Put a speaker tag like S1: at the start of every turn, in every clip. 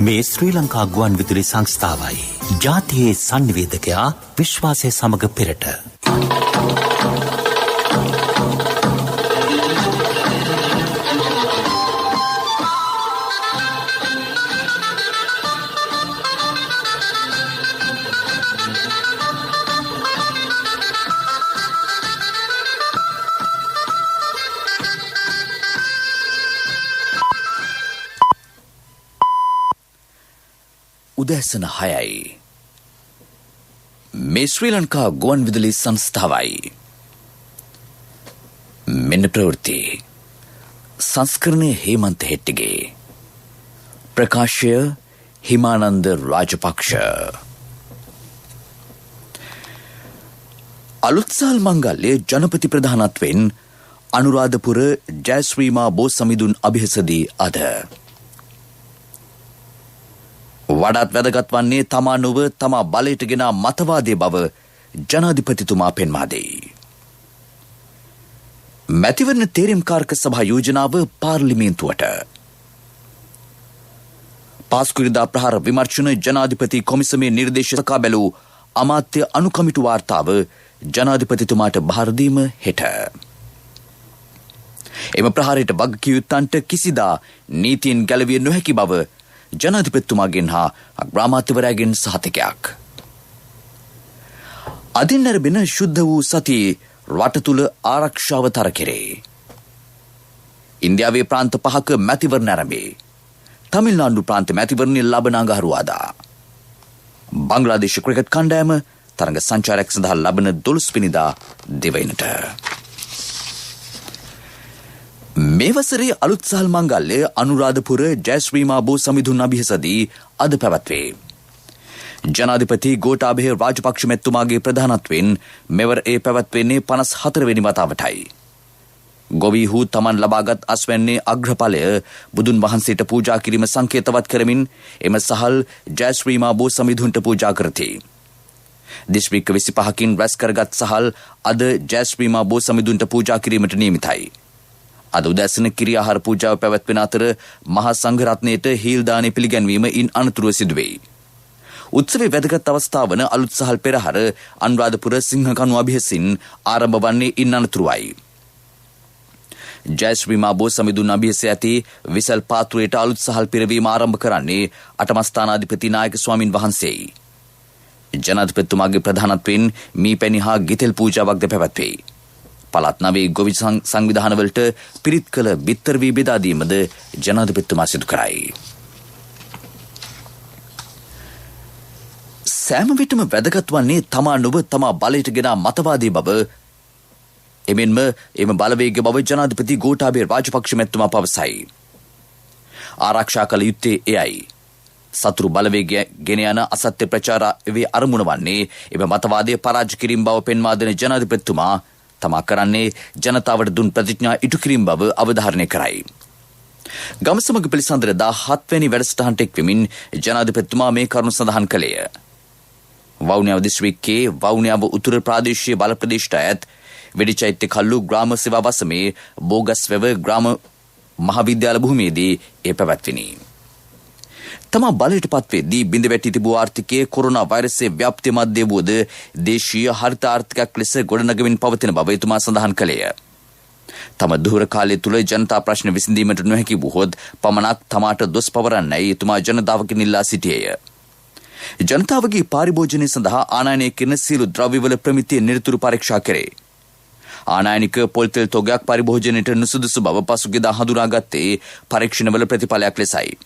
S1: මේ ශ්‍රී ලංකා ගුවන් විදුලි සංස්ථාවයි. ජාතියේ සංනිවේදකයා විශ්වාසය සමග පෙරට.
S2: උදෑසන 6යි. මේ ශ්‍රී ලංකා ගුවන් විදුලි සංස්ථාවයි. මෙන්න ප්‍රවෘත්ති. සංස්කරණය හේමන්ත හෙට්ටිගේ. ප්‍රකාශය හිමානන්ද රාජපක්ෂ. අලුත්සාල් මංගල්‍ය ජනපති ප්‍රධානත්වයෙන් අනුරාධපුර ජයශ්‍රීමා බෝ සමිඳුන් අභියසදී අද. වඩාත් වැදගත් වන්නේ තමා නොව තමා බලයට ගෙන මතවාදයේ බව ජනාධිපතිතුමා පෙන්වා දෙයි. මැතිවරණ තේරීම්කාරක සභා යෝජනාව පාර්ලිමේන්තුවට. පාස්කුරිදා ප්‍රහාර විමර්ශන ජනාධිපති කොමිසමේ නිර්දේශ සකා බැලූ අමාත්‍ය අනුකමිටු වාර්තාව ජනාධිපතිතුමාට බාර දීම හෙට. එම ප්‍රහාරයට වගකිව යුත්තන්ට කිසිදා නීතියෙන් ගැලවිය නොහැකි බව ජනාධිපතිතුමාගෙන් හා අග්‍රාමාත්‍යවරයාගෙන් සහතිකයක්. අදින් නැරඹෙන ශුද්ධ වූ සතියේ රට තුළ ආරක්ෂාව තර කෙරේ. ඉන්දියාවේ ප්‍රාන්ත 5ක මැතිවරණ ආරම්භේ. තමිල්නාඩු ප්‍රාන්ත මැතිවරණයේ ලබන අඟහරුවාදා. බංග්ලාදේශ ක්‍රිකට් කණ්ඩායම තරඟ සංචාරයක් සඳහා ලබන 12 වෙනිදා දෙවයිනට. මේ වසරේ අලුත්සහල් මංගල්‍ය අනුරාධපුර ජයශ්‍රීමා බෝ සමිඳුන් අභියසදී අද පැවැත්වේ. ජනාධිපති ගෝඨාභය රාජපක්ෂ මැතිතුමාගේ ප්‍රධානත්වයෙන් මෙවර ඒ පැවැත්වෙන්නේ 54 වෙනි වතාවටයි. ගොවීහු තමන් ලබාගත් අස්වැන්නේ අග්‍රඵලය බුදුන් වහන්සේට පූජා කිරීම සංකේතවත් කරමින් එම සහල් ජයශ්‍රීමා බෝ සමිඳුන්ට පූජා කරති. දිස්ත්‍රික්ක 25කින් රැස් කරගත් සහල් අද ජයශ්‍රීමා බෝ සමිඳුන්ට පූජා කිරීමට නියමිතයි. අද උදැසන කිරි ආහාර පූජාව පැවැත්වෙන අතර මහා සංඝරත්නයට හීල් දානය පිළිගැන්වීම ඉන් අනතුරුව සිදුවේ. උත්සවයේ වැදගත් අවස්ථාව වන අලුත්සහල් පෙරහර අනුරාධපුර සිංහකණු අභියසින් ආරම්භ වන්නේ ඉන් අනතුරුවයි. ජයශ්‍රීමා බෝ සමිඳුන් අභියසයේ ඇති විසල් පාත්‍රයට අලුත්සහල් පිරවීම ආරම්භ කරන්නේ අටමස්ථානාධිපති නායක ස්වාමින් වහන්සේයි. ජනාධිපතිතුමාගේ ප්‍රධානත්වයෙන් මීපැණි හා ගිතෙල් පූජාවක්ද පැවැත්වේ. පළාත් 9 ගොවි සංවිධානවලට පිරිත් කළ බිත්තර වී බෙදා දීමද ජනාධිපතිතුමා සිදු කරයි. සෑම විටම වැදගත් වන්නේ තමා නොව තමා බලයට ගෙන මතවාදී බව එමෙන්ම එම බලවේග බව ජනාධිපති ගෝඨාභය රාජපක්ෂ මැතිතුමා පවසයි. ආරක්ෂා කළ යුත්තේ එයයි. සතුරු බලවේගය ගෙන යන අසත්‍ය ප්‍රචාරයේ අරමුණ වන්නේ එම මතවාදයේ පරාජය කිරීම බව පෙන්වා දෙන ජනාධිපතිතුමා තමා කරන්නේ ජනතාවට දුන් ප්‍රතිඥා ඉටු කිරීම බව අවධාරණය කරයි. ගමසමග පිළිසඳර 17 වෙනි වැඩසටහනට එක්වෙමින් ජනාධිපතිතුමා මේ කරුණු සඳහන් කළේය. වවුනියාව දිස්ත්‍රික්කයේ වවුනියාව උතුර ප්‍රාදේශීය බල ප්‍රදේශයට අයත් වෙඩිචෛත්‍ය කල්ලු ග්‍රාම සේවා වසමේ බෝගස්වැව ග්‍රාම මහාවිද්‍යාල භූමියේදී එය පැවැත්විනි. තමා බලයට පත්වේදී බිඳ වැටි තිබූ ආර්ථිකයේ කොරෝනා වෛරසයේ ව්‍යාප්තිය මැද්දේ වූද දේශීය හරිත ආර්ථිකයක් ලෙස ගොඩනගමින් පවතින බව එතුමා සඳහන් කළේය. තම දුර කාලය තුල ජනතා ප්‍රශ්න විසඳීමට නොහැකි වූහොත් පමණක් තමාට දොස් පවරන්නයි එතුමා ජනතාවගෙන් ඉල්ලා සිටියේය. ජනතාවගේ පාරිභෝජනය සඳහා ආනයනය කරන සියලු ද්‍රව්‍යවල ප්‍රමිතිය නිරතුරු පරීක්ෂා කරේ. ආනයනික පොල් තෙල් තොගයක් පරිභෝජනයට නුසුදුසු බව පසුගියදා හඳුනාගත්තේ පරීක්ෂණවල ප්‍රතිඵලයක් ලෙසයි.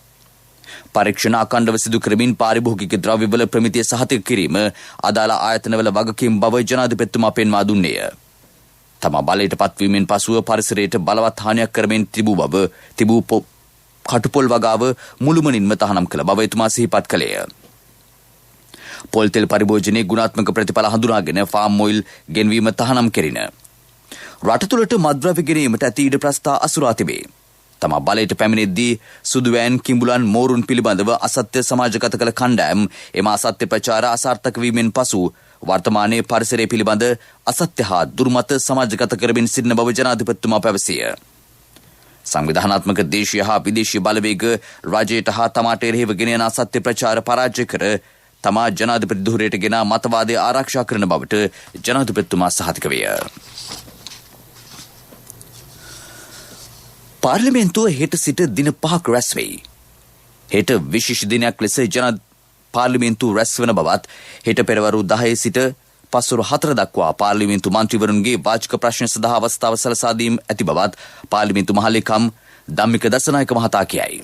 S2: පරීක්ෂණ අඛණ්ඩව සිදු කරමින් පාරිභෝගික ද්‍රව්‍යවල ප්‍රමිතිය සහතික කිරීම අදාළ ආයතනවල වගකීම් බව ජනාධිපතිතුමා පෙන්වා දුන්නේය. තම බලයට පත්වීමෙන් පසුව පරිසරයට බලවත් හානියක් කරමින් තිබූ කටුපොල් වගාව මුළුමනින්ම තහනම් කළ බව එතුමා සිහිපත් කළේය. පොල් තෙල් පරිභෝජනයේ ගුණාත්මක ප්‍රතිඵල හඳුනාගෙන ෆාම් ඔයිල් ගෙන්වීම තහනම් කෙරින. රට තුළට මත්ද්‍රව්‍ය ගෙනීමට ඇති ඉඩ ප්‍රස්ථා අසුරා තිබේ. තමා බලයට පැමිණෙද්දී සුදුවෑන් කිඹුලන් මෝරුන් පිළිබඳව අසත්‍ය සමාජගත කළ කණ්ඩායම් එම අසත්‍ය ප්‍රචාර අසාර්ථක වීමෙන් පසු වර්තමානයේ පරිසරය පිළිබඳ අසත්‍ය හා දුර්මත සමාජගත කරමින් සිටින බව ජනාධිපතිතුමා පැවසිය. සංවිධානාත්මක දේශීය හා විදේශීය බලවේග රජයට හා තමාට එරෙහිව ගෙන යන අසත්‍ය ප්‍රචාර පරාජය කර තමා ජනාධිපති ධුරයට ගෙන මතවාදය ආරක්ෂා කරන බවට ජනාධිපතිතුමා සහතික විය. පාර්ලිමේන්තුව හෙට සිට දින 5ක් රැස් වෙයි. හෙට විශේෂ දිනයක් ලෙස පාර්ලිමේන්තුව රැස් වන බවත් හෙට පෙරවරු 10 සිට පස්වරු 4 දක්වා පාර්ලිමේන්තු මන්ත්‍රීවරුන්ගේ වාචික ප්‍රශ්න සඳහා අවස්ථාව සලසා දීම ඇති බවත් පාර්ලිමේන්තු මහලේකම් ධම්මික දසනායක මහතා කියයි.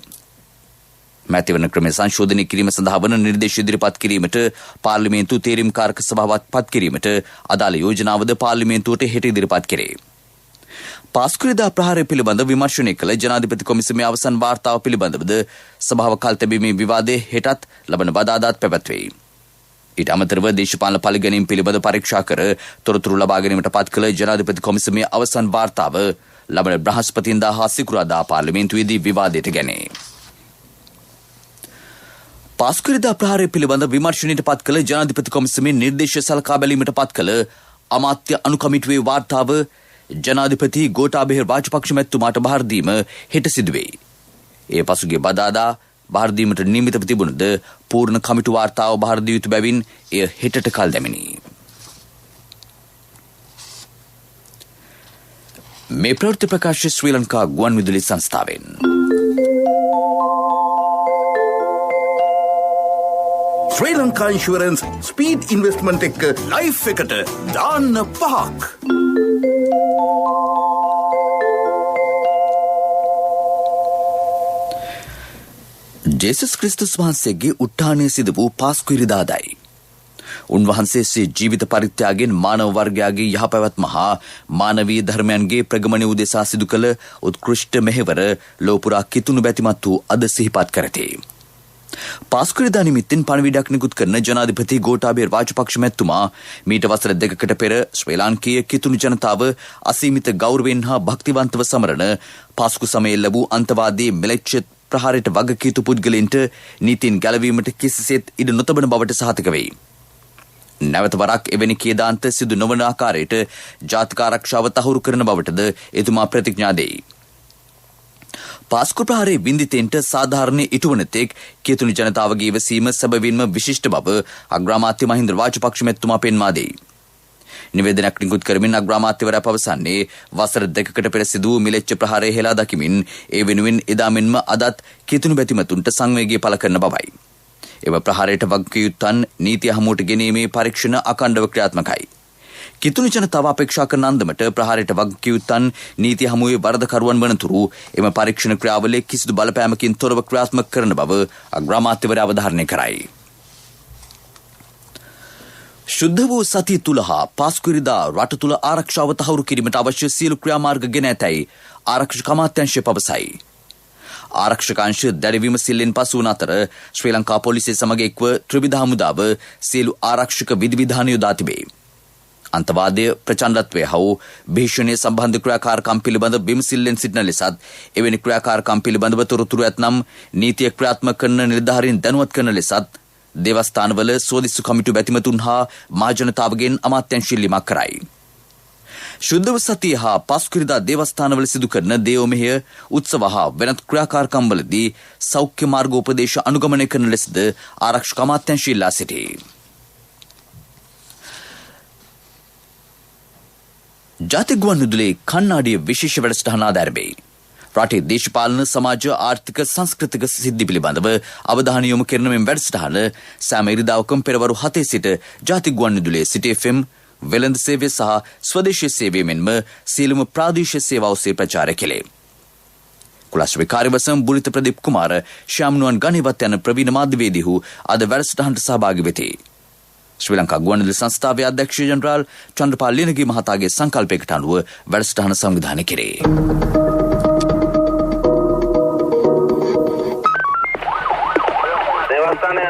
S2: මැතිවරණ ක්‍රමය සංශෝධනය කිරීම සඳහා වන නිර්දේශ ඉදිරිපත් කිරීමට පාර්ලිමේන්තු තේරීම්කාරක සභාවක් පත් කිරීමට අදාළ යෝජනාවද පාර්ලිමේන්තුවට හෙට ඉදිරිපත් කෙරේ. පාස්කුරිදා ප්‍රහාරය පිළිබඳ විමර්ශනය කළ ජනාධිපති කොමිසමේ අවසන් වාර්තාව පිළිබඳවද සභාව කල් තැබීමේ විවාදය හෙටත් ලබන බදාදාත් පැවැත්වෙයි. ඊට අමතරව දේශපාලන පරිගැනීම් පිළිබඳ පරීක්ෂා කර තොරතුරු ලබා ගැනීමට පත් කළ ජනාධිපති කොමිසමේ අවසන් වාර්තාව ලබන බ්‍රහස්පතින්දා හා සිකුරාදා පාර්ලිමේන්තුවේදී විවාදයට ගැනේ. පාස්කුරිදා ප්‍රහාරය පිළිබඳ විමර්ශනයට පත් කළ ජනාධිපති කොමිසමේ නිර්දේශ සලකා බැලීමට පත් කළ අමාත්‍ය අනුකමිටුවේ වාර්තාව ජනාධිපති ගෝඨාභය රාජපක්ෂ මැතිතුමාට බාර දීම හෙට සිදුවේ. ඒ පසුගිය බදාදා බාර දීමට නියමිතව තිබුණද පූර්ණ කමිටු වාර්තාව බාර දිය යුතු බැවින් එය හෙටට කල් දැමිනි. මේ ප්‍රවෘත්ති ප්‍රකාශය ශ්‍රී ලංකා ගුවන්විදුලි සංස්ථාවෙන්.
S3: ශ්‍රී ලංකා ඉන්ෂුරන්ස් ස්පීඩ් ඉන්වෙස්ට්මන්ට් එක්ක ලයිෆ් එකට දාන්න 5ක්. ජේසුස් ක්‍රිස්තුස් වහන්සේගේ උත්ථානය සිදු වූ පාස්කු ඉරිදාදයි. උන්වහන්සේ සේ ජීවිත පරිත්‍යාගයෙන් මානව වර්ගයාගේ යහපැවැත්ම හා මානවීය ධර්මයන්ගේ ප්‍රගමනය උදෙසා සිදු කළ උත්කෘෂ්ඨ මෙහෙවර ලෝපුරා කිතුණු බැතිමත් වූ අද සිහිපත් කරති. පාස්කු ඉරිදා නිමිත්තෙන් පණිවිඩයක් නිකුත් කරන ජනාධිපති ගෝඨාභය රාජපක්ෂ මැතිතුමා මීට වසර 2කට පෙර ශ්‍රී ලාංකීය කිතුණු ජනතාව අසීමිත ගෞරවයෙන් හා භක්තිවන්තව සමරන පාස්කු සමයේ ලැබූ අන්තවාදී මෙලෙච්ඡ ප්‍රහාරයට වගකීතු පුද්ගලයන්ට නීතින් ගැලවීමට කිසිසේත් ඉඩ නොතබන බවට සහතික වෙයි. නැවත වරක් එවැනි කේදාන්ත සිදු නොවන ආකාරයට ජාතික ආරක්ෂාව තහවුරු කරන බවටද එතුමා ප්‍රතිඥා දෙයි. පාස්කු ප්‍රහාරයේ වින්දිතෙන්ට සාධාරණ ඉටුවන තෙක් කිතුණු ජනතාවගේ ඉවසීම සැබවින්ම විශිෂ්ට බව අග්‍රාමාත්‍ය මහින්ද රාජපක්ෂ මැතිතුමා පෙන්වා දෙයි. නිවේදනයක් නිකුත් කරමින් අග්‍රාමාත්‍යවරයා පවසන්නේ වසර 2කට පෙර සිදු වූ මිලෙච්ඡ ප්‍රහාරය හෙලා දකිමින් ඒ වෙනුවෙන් එදා මෙන්ම අදත් කිතුණු බැතිමතුන්ට සංවේගය පළ කරන බවයි. එම ප්‍රහාරයට වගකීම් නීතිය හමුවට ගැනීමේ පරීක්ෂණ අඛණ්ඩව ක්‍රියාත්මකයි. කිතුණු ජනතාව අපේක්ෂා කරන අන්දමට ප්‍රහාරයට වගකීම් නීතිය හමුවේ වරදකරුවන් වනතුරු එම පරීක්ෂණ ක්‍රියාවලිය කිසිදු බලපෑමකින් තොරව ක්‍රියාත්මක කරන බව අග්‍රාමාත්‍යවරයා අවධාරණය කරයි. ශුද්ධ වූ සතිය තුල හා පාස්කු ඉරිදා රට තුල ආරක්ෂාව තහවුරු කිරීමට අවශ්‍ය සියලු ක්‍රියාමාර්ග ගෙන ඇතැයි ආරක්ෂක අමාත්‍යාංශය පවසයි. ආරක්ෂක අංශ දැඩි විමසිල්ලෙන් පසු වන අතර ශ්‍රී ලංකා පොලිසිය සමග එක්ව ත්‍රිවිධ හමුදාව සියලු ආරක්ෂක විධිවිධාන යොදා තිබේ. අන්තවාදය ප්‍රචණ්ඩත්වය හෝ භීෂණය සම්බන්ධ ක්‍රියාකාරකම් පිළිබඳ විමසිල්ලෙන් සිටින ලෙසත් එවැනි ක්‍රියාකාරකම් පිළිබඳව තොරතුරු ඇතනම් නීතිය ක්‍රියාත්මක කරන නිලධාරීන් දැනුවත් කරන ලෙසත් දේවස්ථානවල සෝදිස්සු කමිටු බැතිමතුන් හා මහජනතාවගෙන් අමාත්‍යංශ ඉල්ලීමක් කරයි. ශුද්ධව සතිය හා පාස්කු ඉරිදා දේවස්ථානවල සිදු කරන දේව මෙහෙය උත්සව හා වෙනත් ක්‍රියාකාරකම්වලදී සෞඛ්‍ය මාර්ගෝපදේශ අනුගමනය කරන ලෙසද ආරක්ෂක අමාත්‍යංශ ඉල්ලා සිටී. ජාතික ගුවන්විදුලියේ කන්නාඩිය විශේෂ වැඩසටහන ආරම්භයි. රටේ දේශපාලන සමාජ ආර්ථික සංස්කෘතික සිද්ධි පිළිබඳව අවධානය යොමු කරන මෙම වැඩසටහන සෑම ඉරිදාවකම පෙරවරු 7 සිට ජාතික ගුවන්විදුලියේ සිටි FM වෙළඳ සේවය සහ ස්වදේශීය සේවය මෙන්ම සියලුම ප්‍රාදේශීය සේවා ඔස්සේ ප්‍රචාරය කෙලේ. කුලශ්‍රී කාර්යවසම් බුරිත ප්‍රදීප් කුමාර ශ්‍යාම්නුවන් ගණේවත් යන ප්‍රවීණ මාධ්‍යවේදීහු අද වැඩසටහනට සහභාගී වෙති. ශ්‍රී ලංකා ගුවන්විදුලි සංස්ථාවේ අධ්‍යක්ෂ ජනරාල් චන්ද්‍රපාල් ලියනගේ මහතාගේ සංකල්පයකට අනුව වැඩසටහන සංවිධානය කෙරේ.
S4: දේවස්ථානය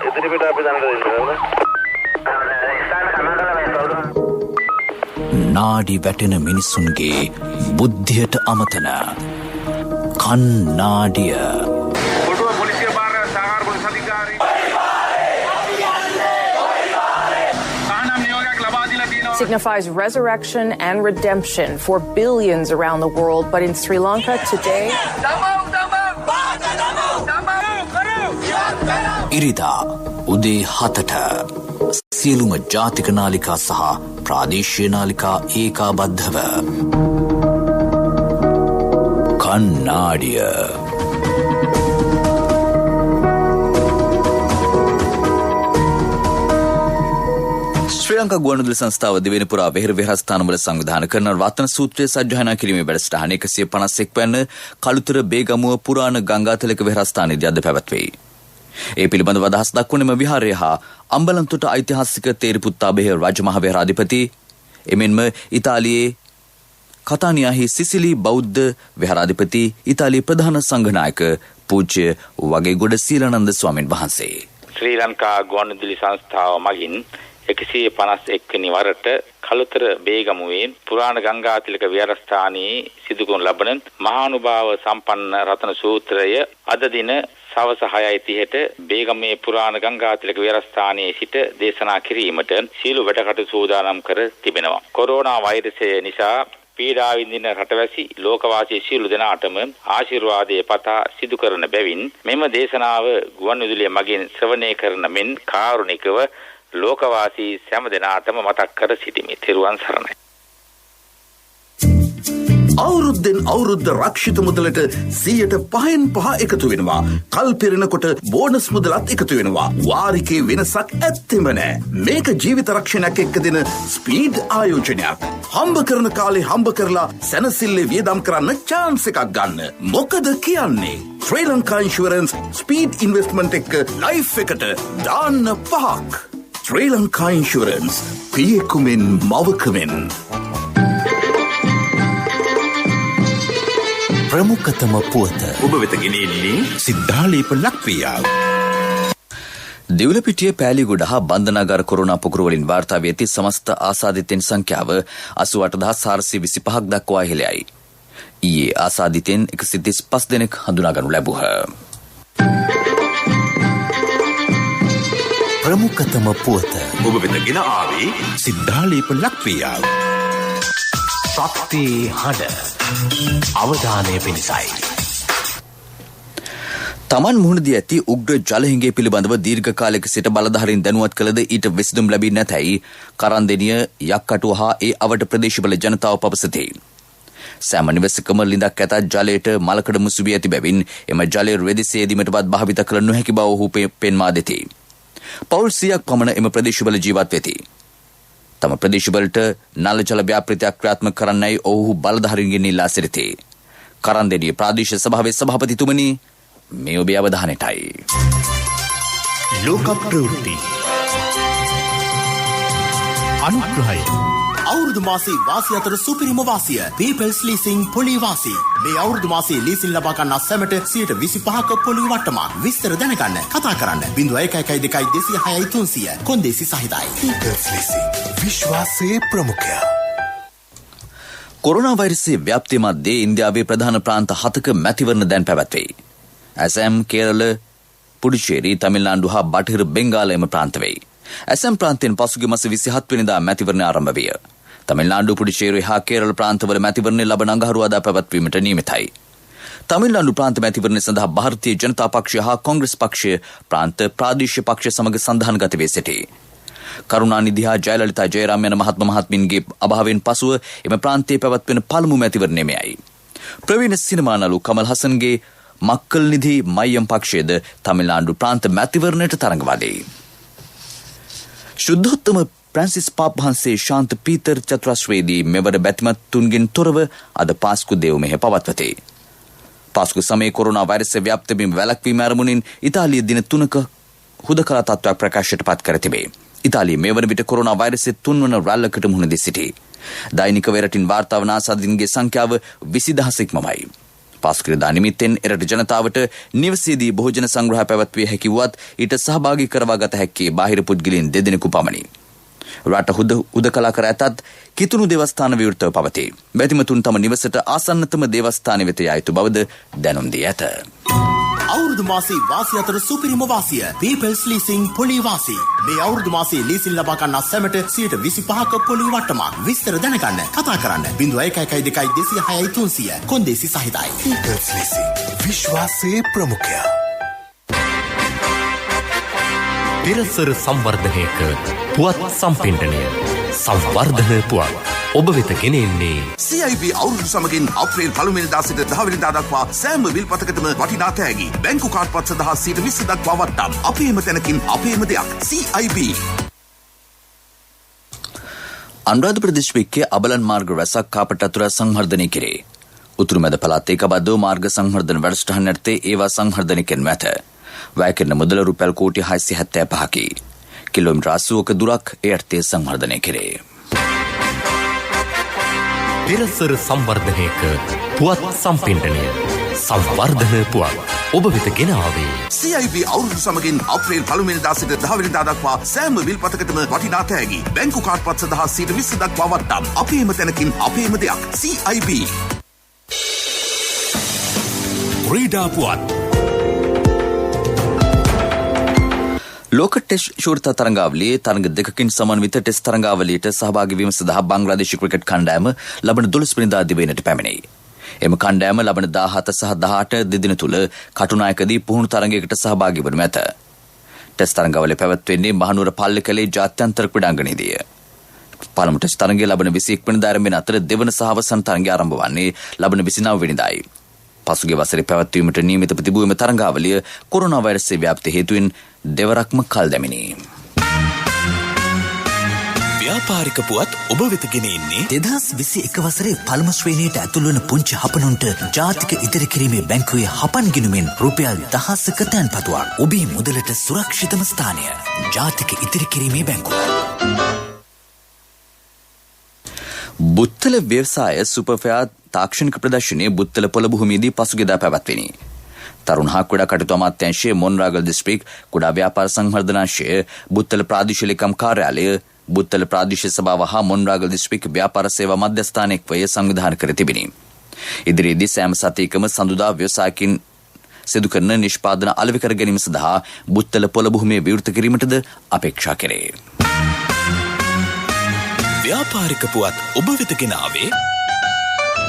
S4: ඉදිරිපිට අපි දැනට දෙන්නේ.
S1: නාඩි වැටෙන මිනිසුන්ගේ බුද්ධියට අමතන කන්නාඩිය.
S4: කොටුව පොලිසිය භාර සහකාර පොලිස් අධිකාරී. සාහනම් නියෝගයක් ලබා දීලා තියෙනවා.
S5: signifies resurrection and redemption for billions around the world. But in Sri Lanka today,
S1: ඉරිදා උදේ 7ට සියලුම ජාතික නාලිකා සහ ප්‍රාදේශීය නාලිකා ඒකාබද්ධව කන්නාඩිය
S2: ශ්‍රී ලංකා ගුවන්විදුලි සංස්ථාව දෙවෙනි පුරා වෙහෙර විහාරස්ථානවල සංවිධානය කරන රත්න සූත්‍රය සජ්ජායනා කිරීමේ වැඩසටහන 151 වන කළුතර බේගමුව පුරාණ ගංගාතිලක විහාරස්ථානයේදී අද පැවැත්වේ. ඒ පිළිබඳව අදහස් දක්වන මෙම විහාරය හා අම්බලන්තොට ඓතිහාසික තේරිපුත්තාබේ රජමහා විහාරාධිපති එමෙන්ම ඉතාලියේ කතානියාහි සිසිලි බෞද්ධ විහාරාධිපති ඉතාලියේ ප්‍රධාන සංඝනායක පූජ්‍ය වගේගොඩ සීලානන්ද ස්වාමීන් වහන්සේ
S6: ශ්‍රී ලංකා ගුවන්විදුලි සංස්ථාව මගින් 151 වෙනි වරට කළුතර බේගමුවේ පුරාණ ගංගාතිලක විහාරස්ථානයේ සිදු කරන ලබන මහානුභාව සම්පන්න රතන සූත්‍රය අද දින සවස 6:30ට බේගමේ පුරාණ ගංගාතිලක විහාරස්ථානයේ සිට දේශනා කිරීමට සීල වැඩකටයුතු සූදානම් කර තිබෙනවා. කොරෝනා වෛරසය නිසා පීඩා විඳින රටවැසි ලෝකවාසී සියලු දෙනාටම ආශිර්වාදයේ පතා සිදු කරන බැවින් මෙම දේශනාව ගුවන්විදුලිය මගින් ශ්‍රවණය කරන මෙන් කාරුණිකව ලෝකවාසී සෑම දෙනාටම මතක් කර සිටිමි. තෙරුවන් සරණයි.
S7: අවුරුද්දෙන් අවුරුද්ද රක්ෂිත මුදලට 5% එකතු වෙනවා. කල් පිරෙනකොට බෝනස් මුදලත් එකතු වෙනවා. වාරිකේ වෙනසක් ඇත්තෙම නෑ. මේක ජීවිත රක්ෂණයක් එක්ක දෙන ස්පීඩ් ආයෝජනයක්. හම්බ කරන කාලේ හම්බ කරලා සැනසෙල්ලේ වියදම් කරන්න chance එකක් ගන්න. මොකද කියන්නේ? ශ්‍රී ලංකා ඉන්ෂුරන්ස් ස්පීඩ් ඉන්වෙස්ට්මන්ට් එක ලයිෆ් එකට දාන්න 5ක්. ශ්‍රී ලංකා ඉන්ෂුරන්ස් පියෙකුමෙන් මවකමෙන්.
S1: ප්‍රමුඛතම පුවත
S7: ඔබ වෙත ගෙනෙන්නේ
S1: සිද්ධාලේප ලක්වියා.
S2: දෙව්ලපිටිය පෑලිගොඩ හා බන්ධනාගාර කොරෝනා පුකුරු වලින් වාර්තා වී ඇති සමස්ත ආසාදිතයන් සංඛ්‍යාව 88425ක් දක්වා ඉහළයි. ඊයේ ආසාදිතයන් 135 දෙනෙක් හඳුනාගනු ලැබුහ.
S1: ප්‍රමුඛතම පුවත
S7: ඔබ වෙත ගෙන ආවේ
S1: සිද්ධාලේප ලක්වියා. ශක්ති හඬ අවධානය පිණිසයි.
S2: තමන් මුහුණ දී ඇති උග්‍ර ජලහිඟය පිළිබඳව දීර්ඝ කාලයක සිට බලධාරීන් දැනුවත් කළද ඊට විසඳුම් ලැබී නැතැයි කරන්දෙනිය යක්කටුව හා ඒ අවට ප්‍රදේශවල ජනතාව පවසති. සෑම නිවසකම ලිඳක් ඇතත් ජලයට මලකඩ මුසු වී ඇති බැවින් එම ජලය රෙදිසේ යෙදීමටවත් භාවිත කළ නොහැකි බව ඔහු පෙන්වා දෙති. පවුල් 100ක් පමණ එම ප්‍රදේශවල ජීවත් වෙති. තම ප්‍රදේශවලට නල ජල ව්‍යාපෘතියක් ක්‍රියාත්මක කරන්නයි ඔහු බලධාරීන්ගෙන් ඉල්ලා සිටිති. කරන්දෙනිය ප්‍රාදේශීය සභාවේ සභාපතිතුමනි මේ ඔබේ අවධානයටයි.
S1: ලෝක ප්‍රවෘත්ති අනුග්‍රහය
S8: අවුරුදු මාසේ වාසිය අතර සුපිරිම වාසිය පීපල්ස් ලීසිං පොලි වාසී. මේ අවුරුදු මාසේ ලීසින් ලබා ගන්න සැමට 25% පොලි වට්ටමක්. විස්තර දැනගන්න කතා කරන්න 011226 කොන්දේසි සහිතයි.
S1: පීපල්ස් ලීසිං විශ්වාසයේ ප්‍රමුඛය.
S2: කොරෝනා වෛරසයේ ව්‍යාප්තිය මැද්දේ ඉන්දියාවේ ප්‍රධාන ප්‍රාන්ත 7ක මැතිවරණ දැන් පැවැත්වේ. ඇසම්, කේරළ, පුඩුචේරි, තමිල්නාඩු හා බටහිර බෙන්ගාල එම ප්‍රාන්ත වෙයි. ඇසම් ප්‍රාන්තයෙන් පසුගිය මාස 27 වෙනිදා මැතිවරණ ආරම්භ විය. තමිල්නාඩු, පුඩුචේරි හා කේරළ ප්‍රාන්තවල මැතිවරණ ලබන අඟහරුවාදා පැවැත්වීමට නියමිතයි. තමිල්නාඩු ප්‍රාන්ත මැතිවරණය සඳහා ಭಾರತೀಯ ජනතා පක්ෂය හා කොංග්‍රස් පක්ෂය ප්‍රාන්ත ප්‍රාදේශීය පක්ෂ සමග සන්ධානගත වී සිටී. කරුණානිධි හා ජයලලිතා ජයරාම් යන මහත්මීන්ගේ අභාවයෙන් පසුව එම ප්‍රාන්තයේ පැවැත්වෙන පළමු මැතිවරණය මෙයයි. ප්‍රවීණ සිනමානලු කමල් හසන්ගේ මක්කල් නිධි මයියම් පක්ෂයේද තමිල්නාඩු ප්‍රාන්ත මැතිවරණයට තරඟවා දෙයි. ශුද්ධෝත්තම ප්‍රැන්සිස් පාප් වහන්සේ ශාන්ත පීතර් චතුරස්‍රයේදී මෙවර බැතිමත්තුන්ගෙන් තොරව අද පාස්කු දේව මෙහෙ පවත්වති. පාස්කු සමයේ කොරෝනා වෛරසය ව්‍යාප්ත වීම වැළැක්වීම අරමුණින් ඉතාලියේ දින 3ක හුදකලා තත්ත්වයක් ප්‍රකාශයට පත් කර තිබේ. ඉතාලියේ මේ වන විට කොරෝනා වෛරසයේ 3 වන රැල්ලකට මුහුණ දී සිටී. දෛනිකව එරටින් වාර්තා වන ආසාදිතයින්ගේ සංඛ්‍යාව 20000 ඉක්මවයි. පාස්කරදා නිමිත්තෙන් එරට ජනතාවට නිවසේදී භෝජන සංග්‍රහ පැවැත්විය හැකි වුවත් ඊට සහභාගී කරවා ගත හැක්කේ බාහිර පුද්ගලයන් 2 දෙනෙකු පමණි. රට හුදකලා කර ඇතත් කිතුණු දේවස්ථාන විවෘතව පවතී. බැතිමතුන් තම නිවසට ආසන්නතම දේවස්ථාන වෙත යා යුතු බවද දැනුම් දී ඇත.
S8: අවුරුදු මාසේ වාසිය අතර සුපිරිම වාසිය People's Leasing පොලි වාසි. මේ අවුරුදු මාසේ ලීසින් ලබා ගන්නා සැමට 25%ක පොලි වට්ටමක්. විස්තර දැනගන්න කතා කරන්න 0112 කොන්දේසි සහිතයි.
S9: People's Leasing විශ්වාසයේ ප්‍රමුඛයා.
S10: පෙරසර සංවර්ධනයක පුවත් සම්පින්ඩනය සංවර්ධන පුවත් ඔබ වෙත ගෙනෙන්නේ
S7: CIB අවුරුදු සමගින් අප්‍රේල් 1 වෙනිදා සිට 10 වෙනිදා දක්වා සෑම විල්පතකටම වටිනා තෑගි බැංකු කාඩ් පත් සඳහා 20% දක්වා වට්ටම් අපේම තැනකින් අපේම දෙයක් CIB.
S2: අනුරාධපුර දිස්ත්‍රික්කයේ අබලන් මාර්ග රැසක් කාපට අතුර සංවර්ධනය කෙරේ. උතුරු මැද පළාතේ කබද්දෝ මාර්ග සංවර්ධන වැඩසටහන යටතේ ඒවා සංවර්ධනය කරනු ඇත. වැය කරන මුදල රුපියල් කෝටි 675කි. කිලෝමීටර් 80ක දුරක් ඒ යටතේ සංවර්ධනය කෙරේ.
S10: පෙරසර සංවර්ධනයක පුවත් සම්පින්ඩනය සංවර්ධන පුවත් ඔබ වෙත ගෙන ආවේ
S7: CIB අවුරුදු සමගින් අප්‍රේල් 1 වෙනිදා සිට 10 වෙනිදා දක්වා සෑම විල්පතකටම වටිනා තෑගි බැංකු කාඩ් පත් සඳහා 20% දක්වා වට්ටම් අපේම තැනකින් අපේම දෙයක් CIB.
S10: ක්‍රීඩා පුවත්
S2: ලෝක ටෙස්ට් ශූරතා තරඟාවලියේ තරඟ දෙකකින් සමන්විත ටෙස්ට් තරඟාවලියට සහභාගී වීම සඳහා බංග්ලාදේශ ක්‍රිකට් කණ්ඩායම ලබන 12 වෙනිදා දිවයිනට පැමිණෙයි. එම කණ්ඩායම ලබන 17 සහ 18 දෙදින තුල කටුනායකදී පුහුණු තරඟයකට සහභාගී වනු ඇත. ටෙස්ට් තරඟාවලිය පැවැත්වෙන්නේ මහනුවර පල්ලකලේ ජාත්‍යන්තර ක්‍රීඩාංගණයේදී. පළමු ටෙස්ට් තරඟය ලබන 21 වෙනිදා ආරම්භ වන අතර දෙවන සහ අවසන් තරඟය ආරම්භ වන්නේ ලබන 29 වෙනිදායි. පසුගිය වසරේ පැවැත්වීමට නියමිතව තිබූ එම තරඟාවලිය කොරෝනා වෛරසයේ ව්‍යාප්තිය හේතුවෙන් දෙවරක්ම කල් දැමිනි.
S1: ව්‍යාපාරික පුවත් ඔබ වෙත ගෙන එන්නේ 2021 වසරේ පළමු ශ්‍රේණියට ඇතුළු වන පුංචි හපනුන්ට ජාතික ඉදිරි කිරීමේ බැංකුවේ හපන් ගිණුමෙන් රුපියල් 1000ක තැන්පතුවක්. ඔබේ මුදලට සුරක්ෂිතම ස්ථානය ජාතික ඉදිරි කිරීමේ බැංකුව. බුත්තල ව්‍යවසාය සුපර්ෆෙයාර් තාක්ෂණික ප්‍රදර්ශනයේ බුත්තල පොළ භූමියේදී පසුගියදා පැවැත්විනි. තරුණ හා කුඩා කටයුතු අමාත්‍යාංශයේ මොන්රාගල් දිස්ත්‍රික් කුඩා ව්‍යාපාර සංවර්ධනාංශය බුත්තල ප්‍රාදේශීය ලේකම් කාර්යාලය බුත්තල ප්‍රාදේශීය සභාව හා මොන්රාගල් දිස්ත්‍රික් ව්‍යාපාර සේවා මධ්‍යස්ථානයේ ක්වය සංවිධානය කර තිබිනි. ඉදිරියේදී සෑම සතියකම සඳුදා ව්‍යවසායකින් සිදු කරන නිෂ්පාදන අලෙවි කර ගැනීම සඳහා බුත්තල පොළ භූමිය විවෘත කිරීමටද අපේක්ෂා කෙරේ. ව්‍යාපාරික පුවත් ඔබ වෙත ගෙන ආවේ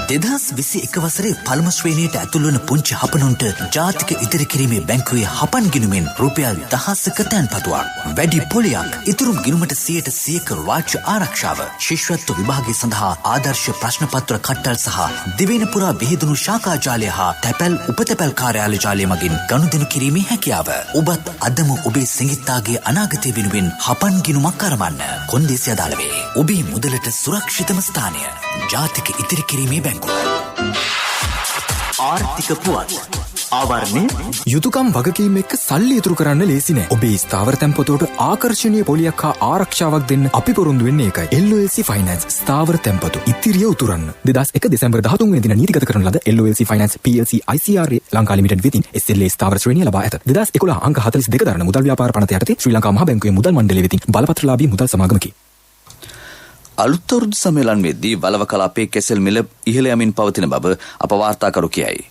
S1: 2021 වසරේ පළමු ශ්‍රේණියට ඇතුළු වන පුංචි හපනුන්ට ජාතික ඉදිරි කිරීමේ බැංකුවේ හපන් ගිණුමෙන් රුපියල් 1000ක තැන්පතුවක්. වැඩි පොලියක් ඉතුරු ගිණුමට 100% රාජ්‍ය ආරක්ෂාව. ශිෂ්‍යත්ව විභාගය සඳහා ආදර්ශ ප්‍රශ්න පත්‍ර කට්ටල් සහ දිවයින පුරා විහිදුණු ශාඛා ජාලය හා තැපැල් උපතැපැල් කාර්යාල ජාලය මගින් ගනුදෙනු කිරීමේ හැකියාව. ඔබත් අදම ඔබේ සිඟිත්තාගේ අනාගතය වෙනුවෙන් හපන් ගිණුමක් අරඹන්න. කොන්දේසි අදාළ වේ. ඔබේ මුදලට සුරක්ෂිතම ස්ථානය ජාතික ඉදිරි කිරීමේ බැංකුව.
S9: ආර්ථික පුවත් ආවරණය යුතුයකම් වගකීම් එක්ක සල්ලි ඉතුරු කරන්න ලේසි නෑ. ඔබේ ස්ථාවර තැන්පතට ආකර්ෂණීය පොලියක් හා ආරක්ෂාවක් දෙන්න අපි පොරොන්දු වෙන්නේ ඒකයි. LOLC Finance ස්ථාවර තැන්පතු ඉතිරිය උතුරන්න. 2001 දෙසැම්බර් 13 වෙනි දින නීතිගත කරන ලද LOLC Finance PLC ICRA Lanka limited වෙතින් SLA ස්ථාවර ශ්‍රේණිය ලබා ඇත. 2011 අංක 42 දරන මුදල් ව්‍යාපාර පනත යටතේ ශ්‍රී ලංකා මහ බැංකුවේ මුදල් මණ්ඩලය වෙතින් බලපත්‍රලාභී මුදල් සමාගමකි.
S2: අලුත් අවුරුදු සම්මේලනයේදී වලව කලාපයේ කෙසෙල් මිල ඉහළ යමින් පවතින බව අප වාර්තාකරු කියයි.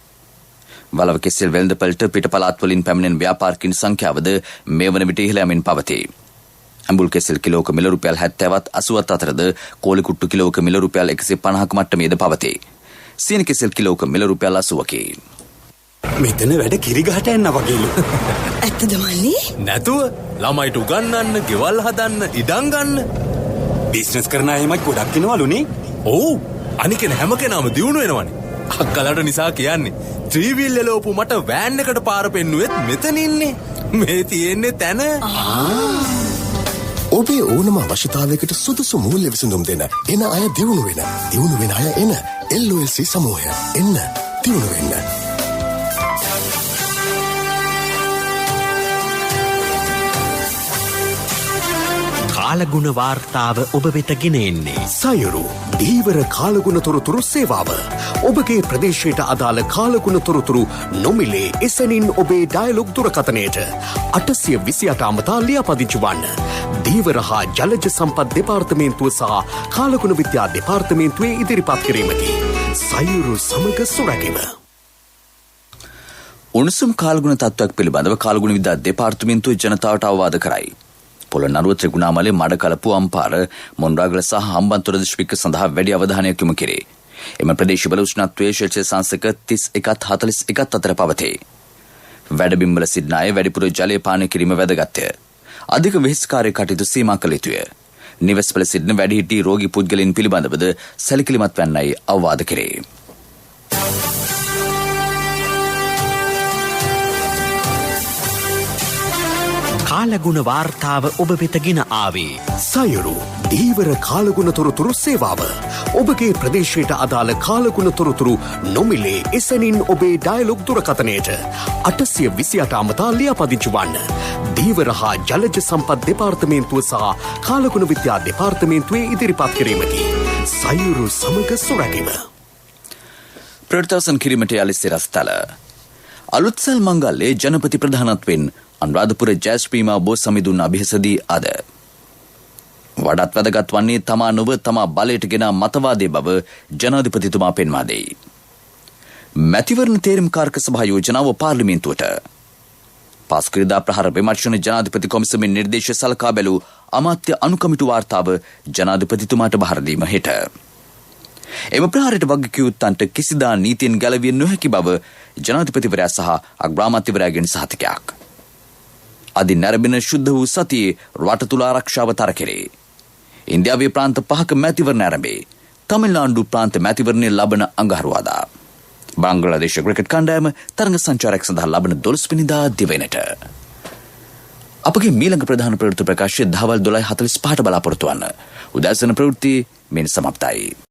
S2: වලව කෙසෙල් වෙළඳපළට පිට පළාත් වලින් පැමිණෙන ව්‍යාපාරිකයන් සංඛ්‍යාවද මේ වන විට ඉහළ යමින් පවතී. අඹුල් කෙසෙල් කිලෝක මිල රුපියල් 70වත් 80වත් අතරද කෝලි කුට්ටු කිලෝක මිල රුපියල් 150ක මට්ටමේද පවතී. සීනි කෙසෙල් කිලෝක මිල රුපියල් 80කි.
S11: මෙතන වැඩ කිරිගහට යන්න වගේලු.
S12: ඇත්තද මල්ලි?
S10: නැතුව ළමයිට උගන්වන්න, ගෙවල් හදන්න, ඉඩම් ගන්න.
S11: බිස්නස් කරන අයමත් ගොඩක් වෙනවලුනේ.
S10: ඔව්. අනිකන හැම කෙනාම දියුණු වෙනවනේ. අක්කලට නිසා කියන්නේ ත්‍රිවිල් එලෝපු මට වෑන් එකට පාර පෙන්නුවෙත් මෙතන ඉන්නේ. මේ තියෙන්නේ තැන.
S9: ඔබේ ඕනම අවශ්‍යතාවයකට සුදුසු මූල්‍ය විසඳුම් දෙන එන අය දියුණු වෙන අය එන LOLC සමූහය. එන්න දියුණු වෙන්න.
S10: කාලගුණ වාර්තාව ඔබ වෙත ගෙන එන්නේ
S9: සයුරු දීවර කාලගුණ තොරතුරු සේවාව. ඔබගේ ප්‍රදේශයට අදාළ කාලගුණ තොරතුරු නොමිලේ එසැනින් ඔබේ ඩයලොග් දුරකථනයට 828 අමතා ලියාපදිංචි වන්න. දීවර හා ජලජ සම්පත් දෙපාර්තමේන්තුව සහ කාලගුණ විද්‍යා දෙපාර්තමේන්තුවේ ඉදිරිපත් කිරීමකි. සයුරු සමග සුරැකීම.
S2: උණුසුම් කාලගුණ තත්ත්වයක් පිළිබඳව කාලගුණ විද්‍යා දෙපාර්තමේන්තුව ජනතාවට අවවාද කරයි. පොළොන්නරුව ත්‍රිකුණාමලේ මඩකලපුව අම්පාර මොණරාගල සහ හම්බන්තොට දිස්ත්‍රික්ක සඳහා වැඩි අවධානයක් යොමු කෙරේ. එම ප්‍රදේශවල උෂ්ණත්වයේ ශෙල්සියස් අංශක 31-41 අතර පවතී. වැඩබිම්වල සිටින අය වැඩිපුර ජලය පානය කිරීම වැදගත්ය. අධික වෙහෙසකාරී කටයුතු සීමා කළ යුතුය. නිවෙස්වල සිටින වැඩිහිටි රෝගී පුද්ගලයන් පිළිබඳවද සැලකිලිමත් වන්නයි අවවාද කෙරේ.
S13: කාලගුණ වාර්තාව ඔබ වෙතගෙන ආවේ
S8: සයුරු දීවර කාලගුණ තොරතුරු සේවාව. ඔබගේ ප්‍රදේශයට අදාළ කාලගුණ තොරතුරු නොමිලේ එසැනින් ඔබේ ඩයලොග් දුරකථනයට 828 අමතා ලියාපදිංචි වන්න. දීවර හා ජලජ සම්පත් දෙපාර්තමේන්තුව සහ කාලගුණ විද්‍යා දෙපාර්තමේන්තුවේ ඉදිරිපත් කිරීමකි. සයුරු සමග සුරැකීම.
S2: ප්‍රවෘත්තවසන් කිරීමට යලි සිරස්තල. අලුත්සල් මංගල්‍යයේ ජනපති ප්‍රධානත්වෙන් අනුරාධපුර ජයශ්‍රීමා බෝ සමිඳුන් අභිහසදී අද. වඩාත් වැදගත් වන්නේ තමා නොව තමා බලයට ගෙන මතවාදී බව ජනාධිපතිතුමා පෙන්වා දෙයි. මැතිවරණ තේරීම්කාරක සභා යෝජනාව පාර්ලිමේන්තුවට. පාස්කරිදා ප්‍රහාර විමර්ශන ජනාධිපති කොමිසමේ නිර්දේශ සලකා බැලූ අමාත්‍ය අනුකමිටු වාර්තාව ජනාධිපතිතුමාට බහර දීම හෙට. එම ප්‍රහාරයට වගකියුත්තන්ට කිසිදා නීතියෙන් ගැලවිය නොහැකි බව ජනාධිපතිවරයා සහ අග්‍රාමාත්‍යවරයාගෙන් සහතිකයක්. අදින් නැරඹෙන ශුද්ධ වූ සතියේ රට තුළ ආරක්ෂාව තර කෙරේ. ඉන්දියාවේ ප්‍රාන්ත 5ක මැතිවරණ ආරම්භේ. තමිල්නාඩු ප්‍රාන්ත මැතිවරණය ලබන අඟහරුවාදා. බංග්ලාදේශ ක්‍රිකට් කණ්ඩායම තරඟ සංචාරයක් සඳහා ලබන 12 වෙනිදා දිවයිනට. අපගේ මීළඟ ප්‍රධාන ප්‍රවෘත්ති ප්‍රකාශය දහවල් 12:45ට බලාපොරොත්තු වන්න. උදෑසන ප්‍රවෘත්ති මෙන් සමාප්තයි.